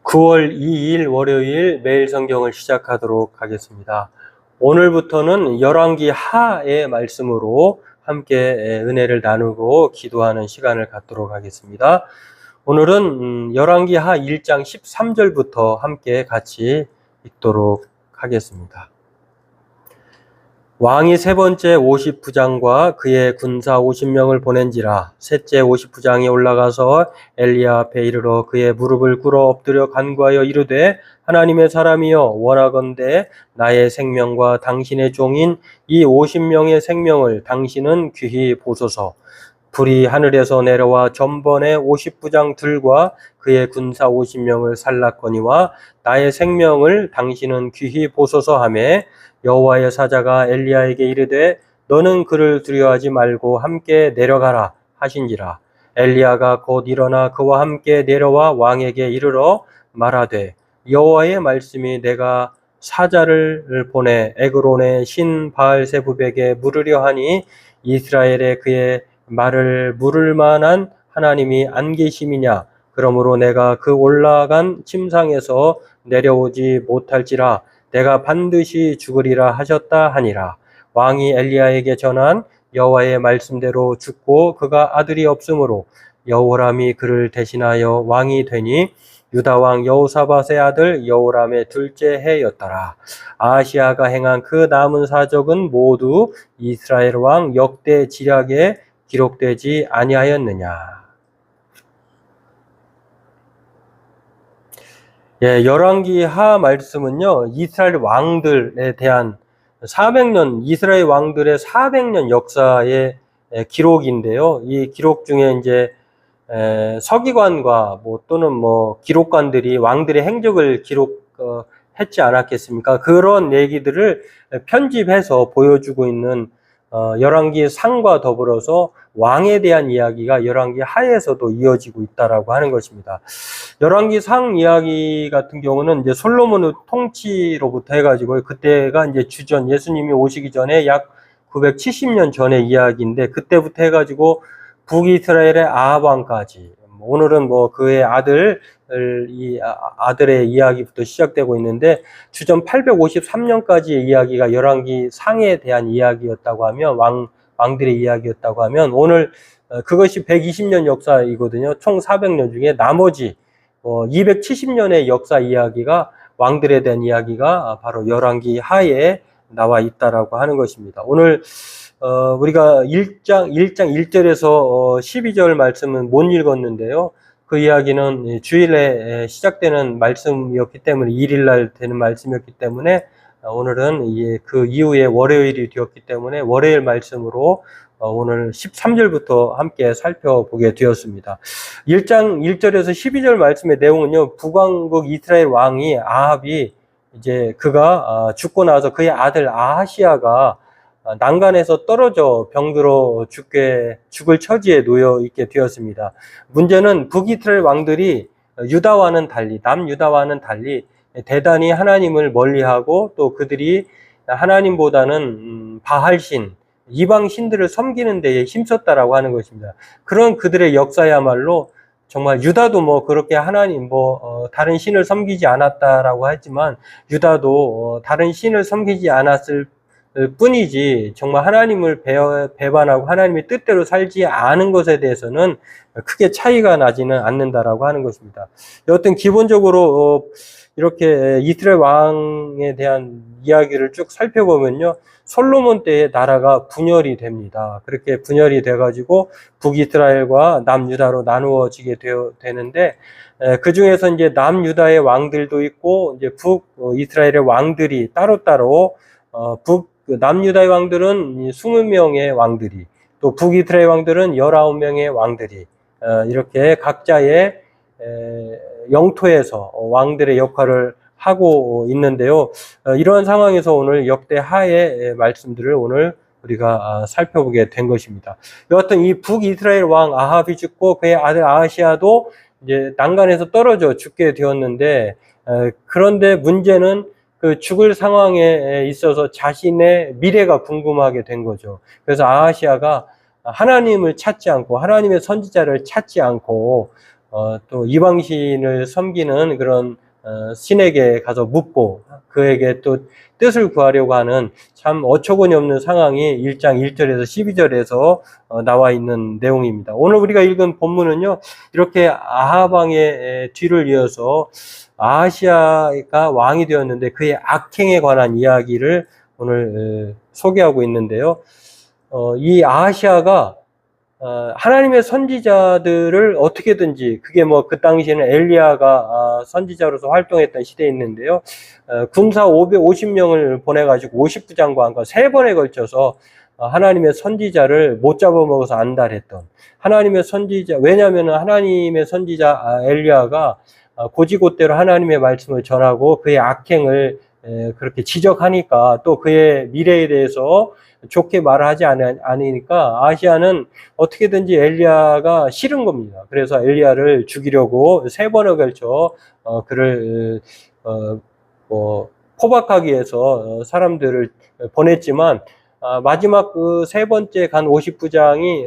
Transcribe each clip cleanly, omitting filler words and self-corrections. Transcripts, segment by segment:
9월 2일 월요일 매일 성경을 시작하도록 하겠습니다. 오늘부터는 열왕기 하의 말씀으로 함께 은혜를 나누고 기도하는 시간을 갖도록 하겠습니다. 오늘은 열왕기 하 1장 13절부터 함께 같이 읽도록 하겠습니다. 왕이 세 번째 50부장과 그의 군사 50명을 보낸지라. 셋째 50부장이 올라가서 엘리야 앞에 이르러 그의 무릎을 꿇어 엎드려 간구하여 이르되, 하나님의 사람이여, 원하건대 나의 생명과 당신의 종인 이 50명의 생명을 당신은 귀히 보소서. 불이 하늘에서 내려와 전번에 50부장들과 그의 군사 50명을 살랐거니와 나의 생명을 당신은 귀히 보소서 하매, 여호와의 사자가 엘리야에게 이르되 너는 그를 두려워하지 말고 함께 내려가라 하신지라. 엘리야가 곧 일어나 그와 함께 내려와 왕에게 이르러 말하되, 여호와의 말씀이 내가 사자를 보내 에그론의 신 바알세붑에게 물으려 하니 이스라엘에 그의 말을 물을 만한 하나님이 안 계심이냐? 그러므로 내가 그 올라간 침상에서 내려오지 못할지라 내가 반드시 죽으리라 하셨다 하니라. 왕이 엘리야에게 전한 여호와의 말씀대로 죽고 그가 아들이 없으므로 여호람이 그를 대신하여 왕이 되니 유다 왕 여호사밧의 아들 여호람의 둘째 해였더라. 아하시아가 행한 그 남은 사적은 모두 이스라엘 왕 역대 지략에 기록되지 아니하였느냐. 열왕기 하 말씀은요, 이스라엘 왕들에 대한 400년, 이스라엘 왕들의 400년 역사의 기록인데요. 이 기록 중에 이제 서기관과 또는 기록관들이 왕들의 행적을 기록했지 않았겠습니까? 그런 얘기들을 편집해서 보여주고 있는 열왕기 상과 더불어서 왕에 대한 이야기가 열왕기 하에서도 이어지고 있다라고 하는 것입니다. 열왕기 상 이야기 같은 경우는 이제 솔로몬의 통치로부터 해가지고 그때가 이제 주전 예수님이 오시기 전에 약 970년 전의 이야기인데 그때부터 해가지고 북이스라엘의 아합 왕까지, 오늘은 그의 아들의 이야기부터 시작되고 있는데 주전 853년까지의 이야기가 열왕기 상에 대한 이야기였다고 하면 왕들의 이야기였다고 하면 오늘 그것이 120년 역사이거든요. 총 400년 중에 나머지 270년의 역사 이야기가 왕들에 대한 이야기가 바로 열왕기 하에 나와 있다라고 하는 것입니다. 오늘 우리가 1장 1절에서 12절 말씀은 못 읽었는데요. 그 이야기는 주일에 시작되는 말씀이었기 때문에 1일날 되는 말씀이었기 때문에 오늘은 그 이후에 월요일이 되었기 때문에 월요일 말씀으로 오늘 13절부터 함께 살펴보게 되었습니다. 1장 1절에서 12절 말씀의 내용은요, 북왕국 이스라엘 왕이 아합이 이제 그가 죽고 나서 그의 아들 아하시아가 난간에서 떨어져 병들어 죽을 처지에 놓여 있게 되었습니다. 문제는 북이스라엘 왕들이 남유다와는 달리 대단히 하나님을 멀리하고 또 그들이 하나님보다는 바알신, 이방 신들을 섬기는 데에 힘썼다라고 하는 것입니다. 그런 그들의 역사야말로 정말 유다도 그렇게 하나님 다른 신을 섬기지 않았다라고 하지만 유다도 다른 신을 섬기지 않았을 뿐이지 정말 하나님을 배반하고 하나님의 뜻대로 살지 않은 것에 대해서는 크게 차이가 나지는 않는다라고 하는 것입니다. 여하튼 기본적으로 이렇게 이스라엘 왕에 대한 이야기를 쭉 살펴보면요, 솔로몬 때의 나라가 분열이 됩니다. 그렇게 분열이 돼가지고 북이스라엘과 남유다로 나누어지게 되는데 그 중에서 이제 남유다의 왕들도 있고 이제 북이스라엘의 왕들이 따로따로 남유다의 왕들은 20명의 왕들이, 또 북이스라엘 왕들은 19명의 왕들이 이렇게 각자의 영토에서 왕들의 역할을 하고 있는데요. 이러한 상황에서 오늘 역대 하의 말씀들을 오늘 우리가 살펴보게 된 것입니다. 여하튼 이 북이스라엘 왕 아합이 죽고 그의 아들 아하시아도 이제 난간에서 떨어져 죽게 되었는데, 그런데 문제는 그 죽을 상황에 있어서 자신의 미래가 궁금하게 된 거죠. 그래서 아하시아가 하나님을 찾지 않고 하나님의 선지자를 찾지 않고 또 이방신을 섬기는 그런 신에게 가서 묻고 그에게 또 뜻을 구하려고 하는 참 어처구니 없는 상황이 1장 1절에서 12절에서 나와 있는 내용입니다. 오늘 우리가 읽은 본문은요, 이렇게 아합 왕의 뒤를 이어서 아하시아가 왕이 되었는데 그의 악행에 관한 이야기를 오늘 소개하고 있는데요. 이 아하시아가 하나님의 선지자들을 어떻게든지, 그게 뭐 그 당시에는 엘리야가 선지자로서 활동했던 시대에 있는데요. 군사 550명을 보내가지고 50부장과 함께 3번에 걸쳐서 하나님의 선지자를 못 잡아먹어서 안달했던 하나님의 선지자, 왜냐하면 하나님의 선지자 엘리야가 고지곳대로 하나님의 말씀을 전하고 그의 악행을 그렇게 지적하니까, 또 그의 미래에 대해서 좋게 말을 하지 않으니까 아시아는 어떻게든지 엘리야가 싫은 겁니다. 그래서 엘리야를 죽이려고 3번에 걸쳐 그를 포박하기 위해서 사람들을 보냈지만, 마지막 그 3번째 간 50부장이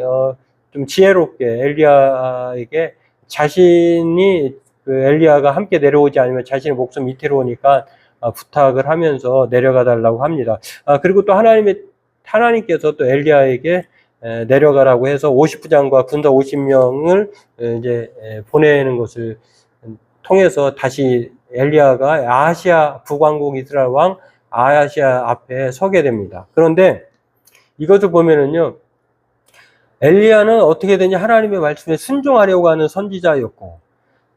좀 지혜롭게 엘리야에게 자신이 그 엘리야가 함께 내려오지 않으면 자신의 목숨 위태로우니까 부탁을 하면서 내려가 달라고 합니다. 그리고 또 하나님께서 또 엘리야에게 내려가라고 해서 50부장과 군사 50명을 이제 보내는 것을 통해서 다시 엘리야가 아하시아 북왕국 이스라엘 왕 아하시아 앞에 서게 됩니다. 그런데 이것을 보면은요, 엘리야는 어떻게든지 하나님의 말씀에 순종하려고 하는 선지자였고,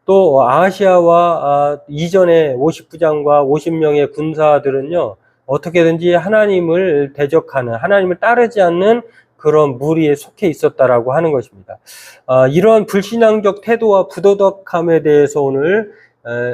또 아하시아와 이전에 50부장과 50명의 군사들은요, 어떻게든지 하나님을 대적하는, 하나님을 따르지 않는 그런 무리에 속해 있었다라고 하는 것입니다. 이런 불신앙적 태도와 부도덕함에 대해서 오늘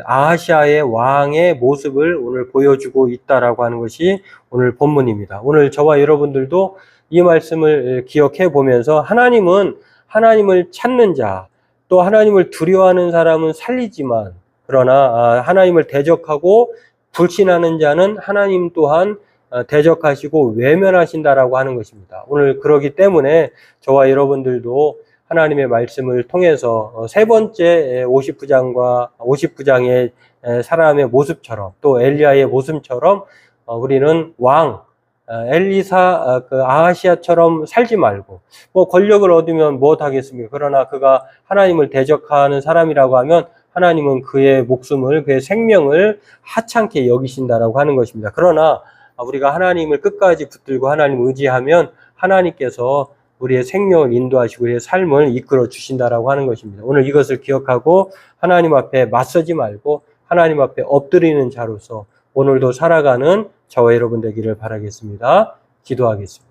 아하시아의 왕의 모습을 오늘 보여주고 있다라고 하는 것이 오늘 본문입니다. 오늘 저와 여러분들도 이 말씀을 기억해 보면서, 하나님은 하나님을 찾는 자, 또 하나님을 두려워하는 사람은 살리지만, 그러나 하나님을 대적하고 불신하는 자는 하나님 또한 대적하시고 외면하신다라고 하는 것입니다. 오늘 그러기 때문에 저와 여러분들도 하나님의 말씀을 통해서 3번째 50부장의 사람의 모습처럼, 또 엘리야의 모습처럼 우리는 왕 엘리사 그 아하시아처럼 살지 말고, 뭐 권력을 얻으면 무엇하겠습니까? 그러나 그가 하나님을 대적하는 사람이라고 하면 하나님은 그의 목숨을, 그의 생명을 하찮게 여기신다라고 하는 것입니다. 그러나 우리가 하나님을 끝까지 붙들고 하나님을 의지하면 하나님께서 우리의 생명을 인도하시고 우리의 삶을 이끌어 주신다라고 하는 것입니다. 오늘 이것을 기억하고 하나님 앞에 맞서지 말고 하나님 앞에 엎드리는 자로서 오늘도 살아가는 저와 여러분 되기를 바라겠습니다. 기도하겠습니다.